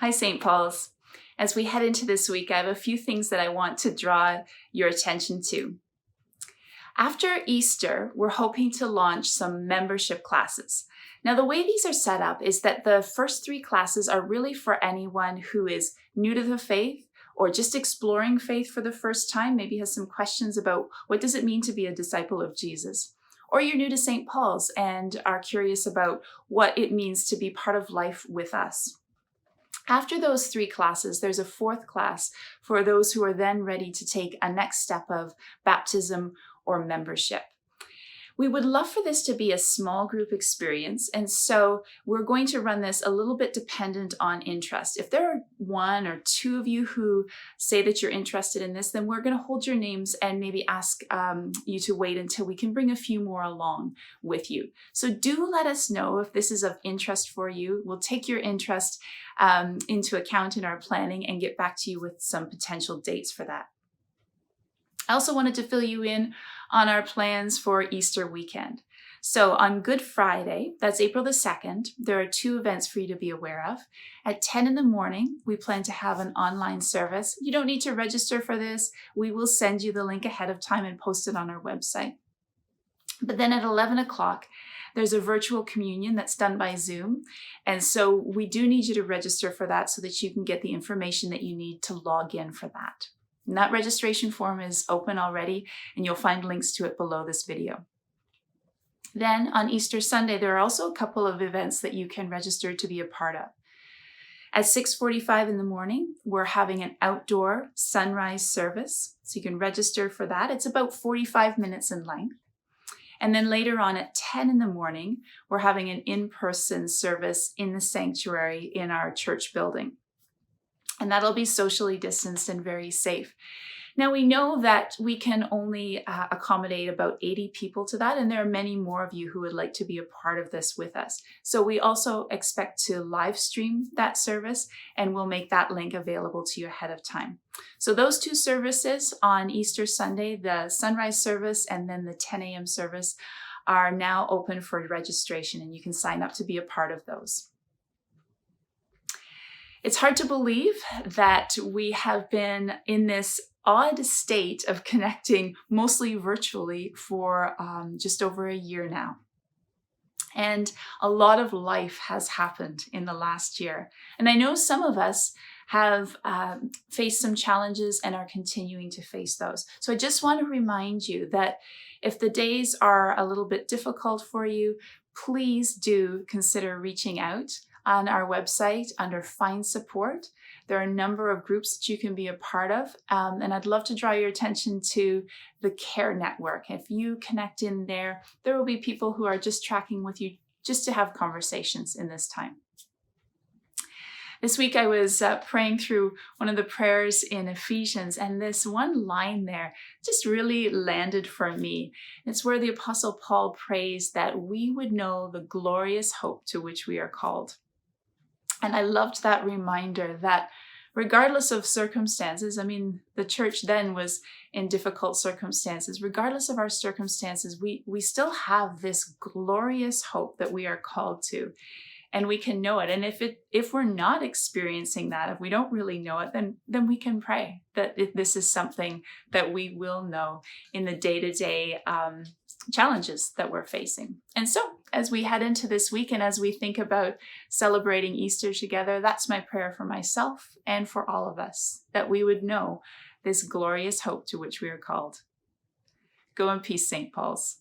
Hi, St. Paul's. As we head into this week, I have a few things that I want to draw your attention to. After Easter, we're hoping to launch some membership classes. Now, the way these are set up is that the first 3 classes are really for anyone who is new to the faith or just exploring faith for the first time, maybe has some questions about what does it mean to be a disciple of Jesus. Or you're new to St. Paul's and are curious about what it means to be part of life with us. After those 3 classes, there's a 4th class for those who are then ready to take a next step of baptism or membership. We would love for this to be a small group experience, and so we're going to run this a little bit dependent on interest. If there are 1 or 2 of you who say that you're interested in this, then we're going to hold your names and maybe ask you to wait until we can bring a few more along with you. So do let us know if this is of interest for you. We'll take your interest into account in our planning and get back to you with some potential dates for that. I also wanted to fill you in on our plans for Easter weekend. So on Good Friday, that's April the 2nd, there are 2 events for you to be aware of. At 10 in the morning, we plan to have an online service. You don't need to register for this. We will send you the link ahead of time and post it on our website. But then at 11 o'clock, there's a virtual communion that's done by Zoom. And so we do need you to register for that so that you can get the information that you need to log in for that. And that registration form is open already, and you'll find links to it below this video. Then on Easter Sunday, there are also a couple of events that you can register to be a part of. At 6:45 in the morning, we're having an outdoor sunrise service, so you can register for that. It's about 45 minutes in length. And then later on at 10 in the morning, we're having an in-person service in the sanctuary in our church building. And that'll be socially distanced and very safe. Now, we know that we can only accommodate about 80 people to that, and there are many more of you who would like to be a part of this with us. So we also expect to live stream that service, and we'll make that link available to you ahead of time. So those 2 services on Easter Sunday, the sunrise service and then the 10 a.m. service, are now open for registration, and you can sign up to be a part of those. It's hard to believe that we have been in this odd state of connecting mostly virtually for just over a year now. And a lot of life has happened in the last year. And I know some of us have faced some challenges and are continuing to face those. So I just want to remind you that if the days are a little bit difficult for you, please do consider reaching out. On our website under Find Support, there are a number of groups that you can be a part of, and I'd love to draw your attention to the Care Network. If you connect in there, there will be people who are just tracking with you just to have conversations in this time. This week I was praying through one of the prayers in Ephesians, and this one line there just really landed for me. It's where the Apostle Paul prays that we would know the glorious hope to which we are called. And I loved that reminder that regardless of circumstances, I mean, the church then was in difficult circumstances. Regardless of our circumstances, we still have this glorious hope that we are called to, and we can know it. And if we're not experiencing that, if we don't really know it, then we can pray that this is something that we will know in the day-to-day challenges that we're facing. And so as we head into this week and as we think about celebrating Easter together, that's my prayer for myself and for all of us, that we would know this glorious hope to which we are called. Go in peace, St. Paul's.